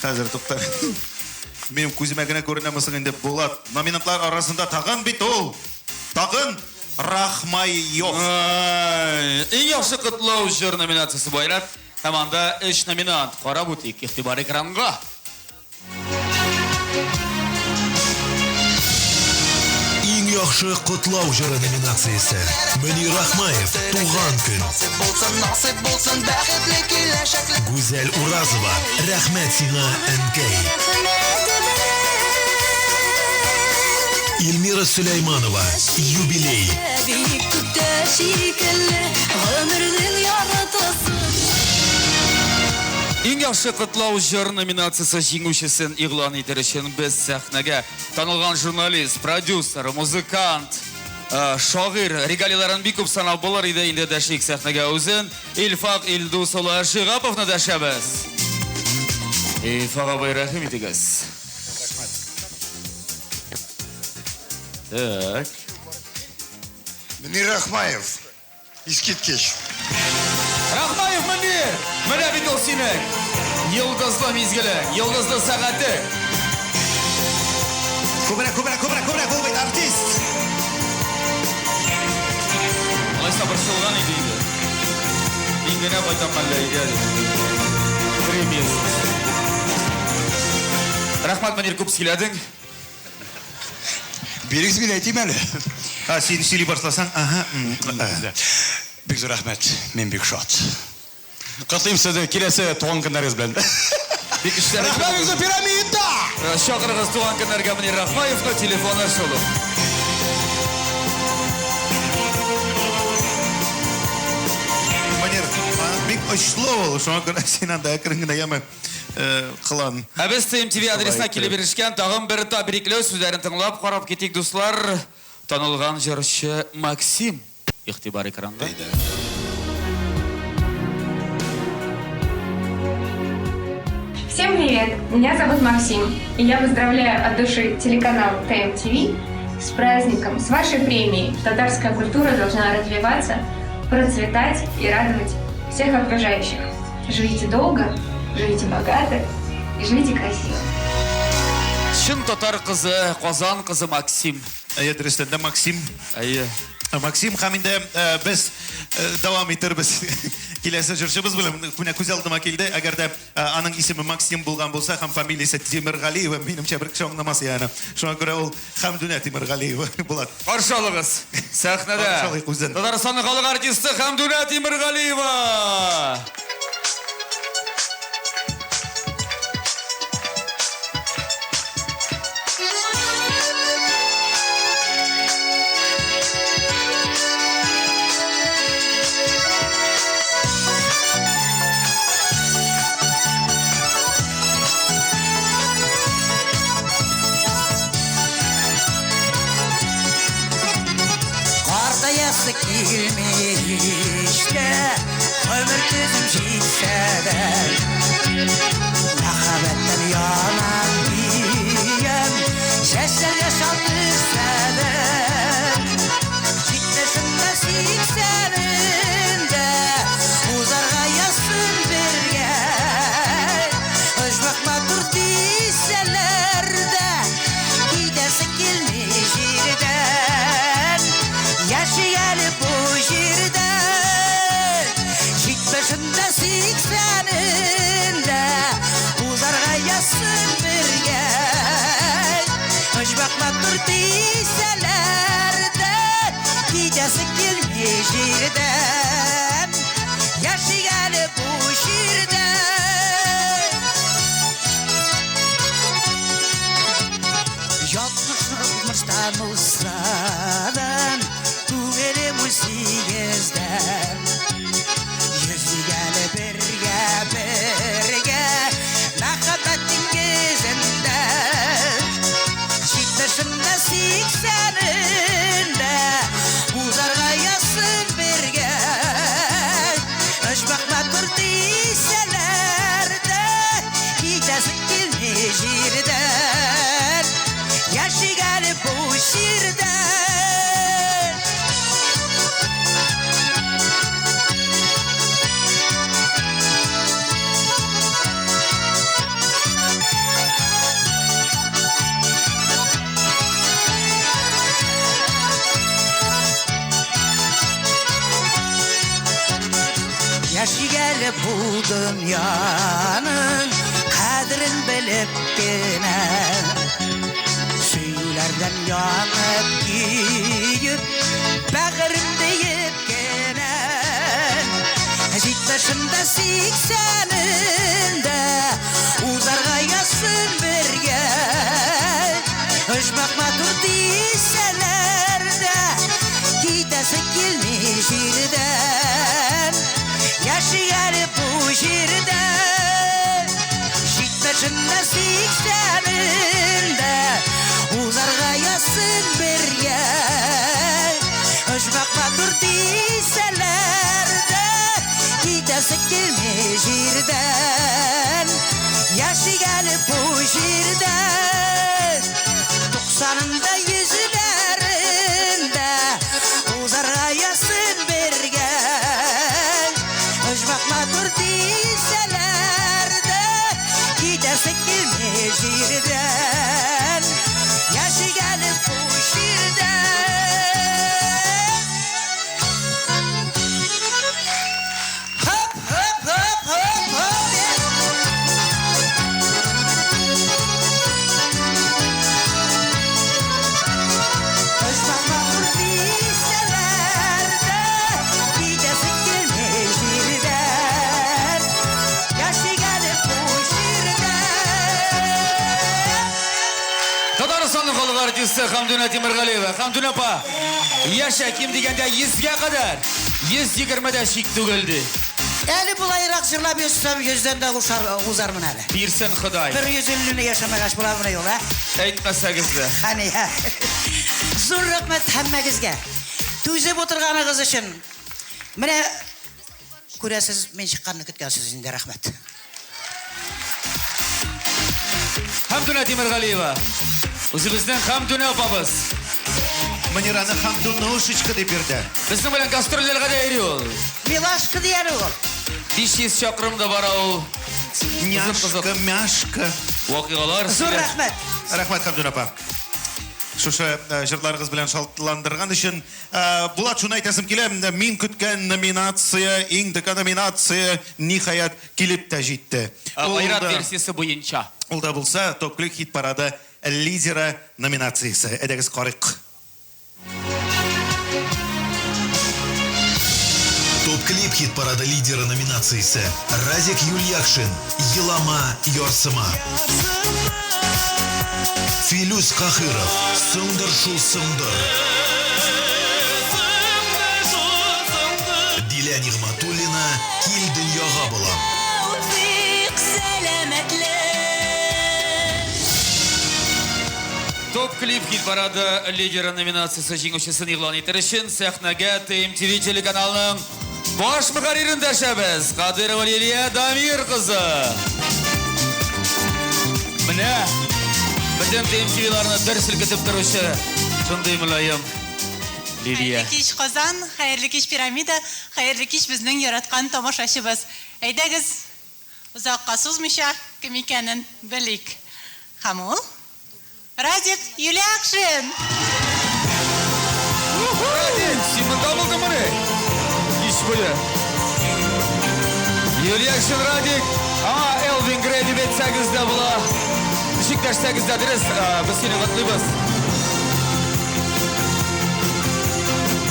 Қазір тоқтар. Менің көзіме гіне көрінемісің деп болады. Номинантлар арасында тағын бит ол. Тағын Рахмайев. Ең яқшы құтлау жыр номинациясы бойынша команда 3 номинант қарап өтейік. Ихтибар экранға. Ең яқшы құтлау жыры номинациясы. Мөнир Рахмаев, туған күн. Гүзел Уразова, рәхмәт сиңа әнкәй. Эльмира Сулейманова, юбилей. Ең яқшы құтлау жыр номинациясы жеңушісін иғлан етер үшін біз сәхнеге танылған журналист, продюсер, музыкант, шағир, регалияларын бик көп санау болар еді. Енді дәшейік сәхнеге өзін Ильфақ Илдусұлы Шиғаповны дәшәбіз. Ильфақ абай рахим етігіз. Так. Мөнир Рахмаев, Искиткеш. Рахмаев Мөнир, міне бит ол сенің. Йылдызлы мезгілі, йылдызлы сағаты. Көбірек, ол бейт артист. Олайса бір шылған еді. Ингіне қайтам қалай еді. Премьесіз. Рахмат Мөнир, көп сыйладың. Беріңіз мен айтайым әлі. Сен сөйлей башласаң, Бек зор рахмет, мен бек шат. Құттықтаймын сізді келесі туған күндеріңіз білен. Рахмет бек пирамида! Шақырыңыз туған күндерге Мөнир Рахмаевқа телефон ашылу. Мөнир, бек ұшлы ол, шоңа күні сенен да әкіріңгіне емі қылан. Біз ТМТV адресіне келе берішкен тағым бір табириклеу сөздерін тыңлап қарап кетейік достар. Танылған жыршы Максим. Ихтибар экранға. Всем привет! Меня зовут Максим, и я поздравляю от души телеканал ТМТV с праздником, с вашей премией. Татарская культура должна развиваться, процветать и радовать всех окружающих. Живите долго, живите богато и живите красиво. Шын татар қызы, Қазан қызы Максим. Әйетрестенде Максим. Максим хаминде біз давам етербіз. Келесі жүршіміз білім, күне көз алдыма келді. Әгерде аның исімі Максим болған болса, хам фамилиясы Темірғалиева, менімше бір кіші оңнамасы яны. Шуңа көре ол Хамдуна Темірғалиева болады. Қаршалығыз, сәхнеде. Татарстанның халық артисті Хамдуна Темірғалиева. Қартаясы келмейшті, өмір көзім жетсе де, махаббаттан яман дейін, шәштерге шал түссе де, жетмесімді сексенінде, ұзарға ясын берген, ұжмақма тұр дейселерді, кейдесі келмей жерден, yaşayalı bu şirde, şitmeşinde sikseninde, uzarga yazsın bir gel. Hoş bakma dur deyselerde, gidesi gelmiş şirden, yaşayalı bu şirde. Yatmışmıştan usradan, Tuveri musigizden, yüzügeli birge, mehhabbetin gezinden, şitmeşinde sikseninde, uzarga yazsın birge, öş bakma dur deyselerde, gidesi gelmiş yerden, yaşı gelip bu şirden. bu dünyanın kadrin bilip gene Söylerden yanıp giyip Bağırım deyip gene Zit başında 80'inde Uzarga yazsın birge Hoşmak matur değilseler de Gidesi gelmiş yerden Yaşayar bu şirde Zit başında 80'inde Uzarga yazsın birge Hoşmak matur değilseler de Gidesi gelmiş yerden Yaşayar bu şirden 90'ında yüzlerinde Uzarga yazsın birge Hoşbakma dur değilseler de Giderse gelmiş yerden Yaşayar bu şirden Hop hop hop hop hop Hoşbakma dur değilseler de Giderse gelmiş yerden Yaşayar bu şirden Tataristonning xalq artisti Hamduna Temirg'aliyeva. Hamduna opa, yaşa kim deganda 100ga qadar 120 da shik tugildi. Eli bulayırak zırlap yüzsem yüzden de uzarmın hele. Birsin Xudoy. 150'ni yaşamagaş bularmına yol ha. Aytmasagizlar. Hani ya. Zor rahmet hammagizga. Tuzib o'tirganingiz uchun. Mana ko'rasiz, men chiqqanni kutgansiz endi rahmat. Hamduna Temirg'aliyeva. O'zimizdan Hamduna opamiz. Manirani Hamdunni Ushishqa deb berdi. Bizning bilan gastrollarga tayyor yo'l. Milashqi deyari ol. 500 chaqirimda bora u. Nyashka, myashka. Voqealar. Zo'r rahmat. Rahmat Hamdun opa. Shusha jırlaringiz bilan shaltlandirgan uchun Bulat shuni aytasim kelib, men kutgan nominatsiya, eng dika nominatsiya nihoyat kelib tajitdi. G'ayrat versiyasi bo'yicha. Ulda bo'lsa, Topklik hit paradi lideri nominatsiyasi. Edagiz qoriq. Топ-клип хит-парада лидера номинации Разик Юльякшин «Елама Йорсыма». Филюс Кахыров «Сындыр шул сындыр». Диля Нигматуллина «Кил дөньяга булам». Топ-клип хит-парады лидері номинациясы жеңушісін иғлан етер үшін сахнаga TMTV телеканалының bosh muharririni tashlaymiz. Qodirova Liliya Damir qizi. Mana butun TMTV'larni bir silkitib turuvchi shunday muloyim Liliya. Xayrli kish Qozon, xayrli kish Piramida, xayrli kish bizning yaratgan tomoshachimiz. Aydagiz uzoqqa so'zmisha kim ekanin bilik. Hamul Razik Yuliakshin. Razik, Simon bo'ldimi? İş böyle. Yuliakshin Razik. Ama Elvin Grey deb aytsagizda bular. Beşiktaş 8'dadiriz. Biz seni qutlaymiz.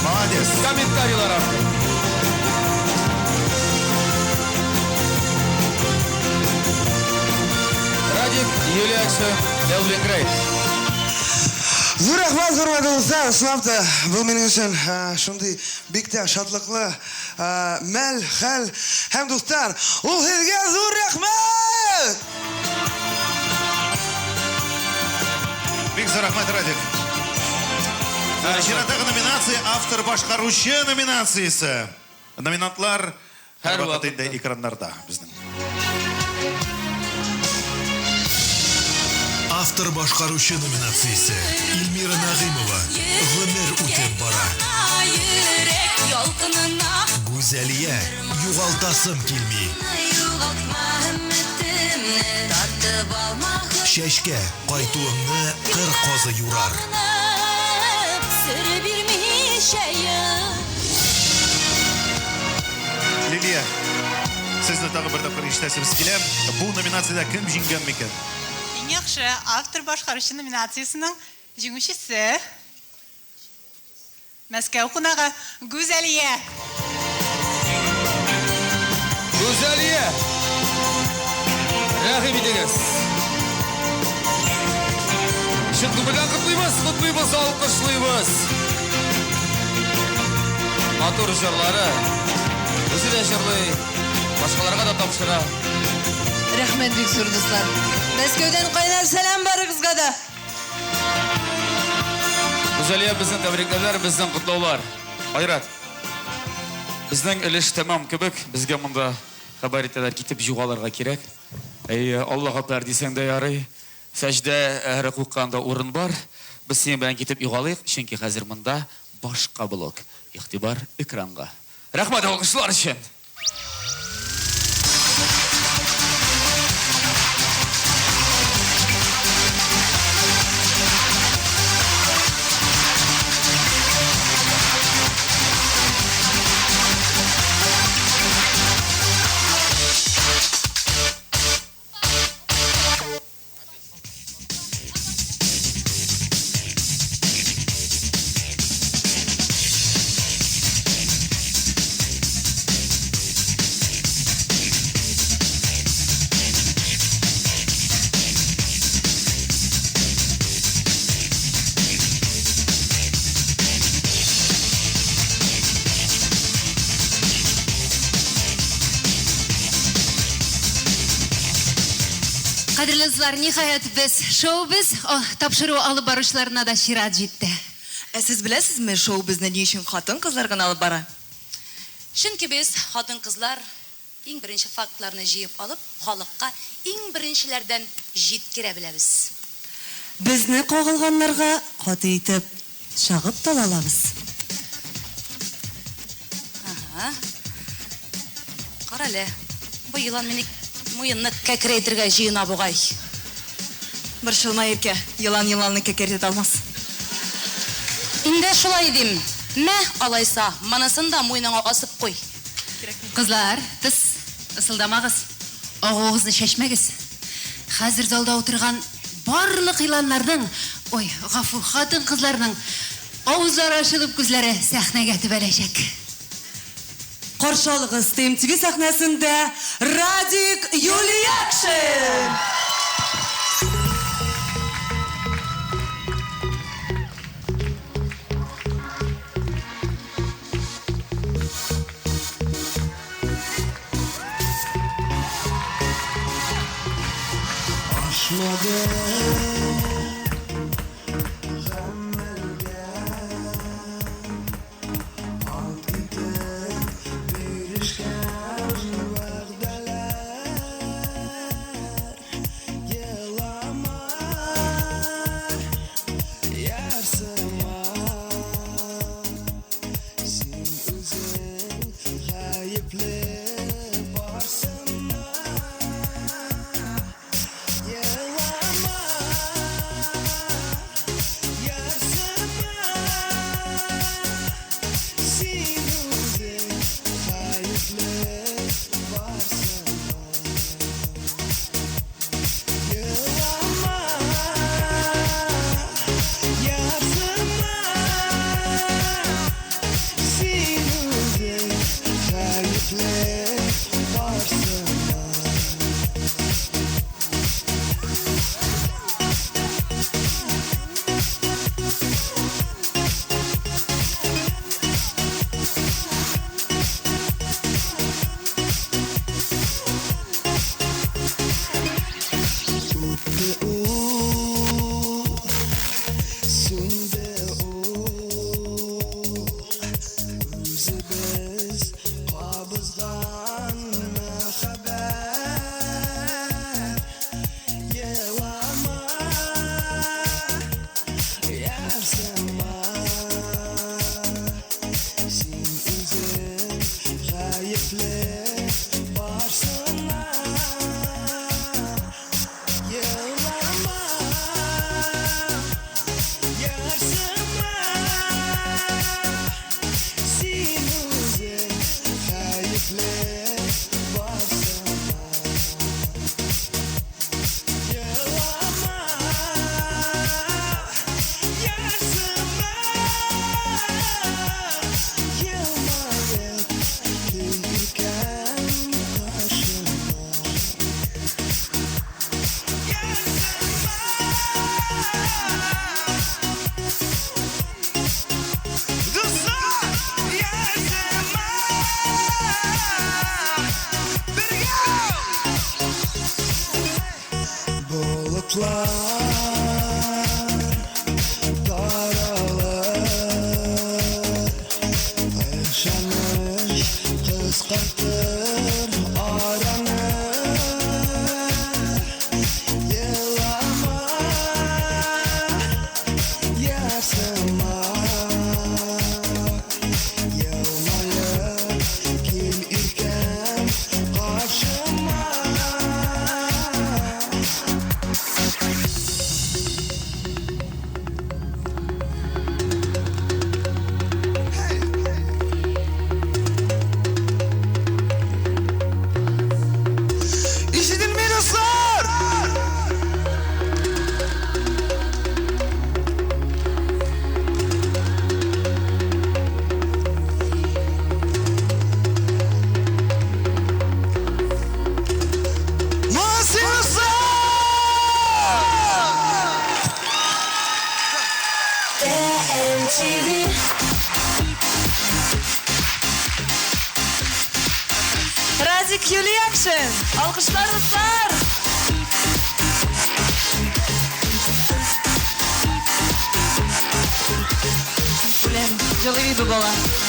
Молодец. Kommentariylar orqali. Razik Yuliakshin Elvin Grey. Zo'r rahmat, hurmatli do'stlar. Shuhafta bu mening uchun shunday bitta shodliqli mal hal ham do'stlar. U yerga zo'r rahmat. Bek zo'r rahmat Radik. Jiratdagi nominatsiya автор boshqaruvchi nominatsiyasi. Nominantlar har vaqt ekranlarda bizning. Автор boshqaruvchi номинациясы Ilmira Nag'imova «Гомер үтеп бара». Гүзәлия «Югалтасым килми». Шәшкә кайтуыңны кыр казы юрар. Liliya, Сезне тағы бір тапқыр ештәсіміз келем. Бұл номинацияда кім жеңген мекен? Ең яхшы автор башқарушы номинациясының жеңушісі Мәскәү қонағы Гүзәлия. Гүзәлия. Рәхим итегез. Шын күңелден құтлыймыз, алқышлыймыз. Матур жырлары. Өзі де жырлай, башқаларға да тапшыра. Рәхмет бик зур дуслар. Мәскәүдән кайнар сәлам барыгызга да. Гүзәлия, безнең тәбрикләр, безнең котлаулар. Айрат. Безнең өлеш тәмам кебек, безгә монда хәбәр итәләр, китеп югалырга кирәк. Аллаһка пәр дисәң дә ярый. Сәҗдә әһре куйганда урын бар. Без синең белән китеп югалыйк, чөнки хәзер монда башка блок. Игътибар экранга. Рәхмәт алкышлар өчен. Кадерле дуслар, ниһаят без шоу-біз тапшыру алып баручыларына да чират җитте. Сез беләсезме, шоу безне ни өчен хатын-кызлар гына алып бара? Чөнки без хатын-кызлар иң беренче фактларны җыеп алып, халыкка иң беренчеләрдән җиткерә беләбез. Безне кагылганнарга каты итеп чагып талалабыз. Карале, бу елан мине муенны кәкрәйтергә җыена бугай. Борчылма, Иркә, елан-еланны кәкәртә алмас. Инде шулай дим. Мә, алайса, манасын да муеныңа асып куй. Кызлар, тыз, ысылдамагыз. Агыгызны чәчмәгез. Хәзер залда утырган барлык иланнарның, гафу, хатын-кызларның авызлары ачылып, күзләре сәхнәгә төбәләчәк. Каршы алыгыз, ТМТV сәхнәсендә Радик Юлиякшин. Bulutlar daralır, yaşanmış kıskanır aranı. Yılama, yaşama, yılmayıp kim irken karşıma. İşitin mi dostlar? Nasılsın? Razik Юлий Акшин. Alkışlar dostlar. Блин, жылы виду была.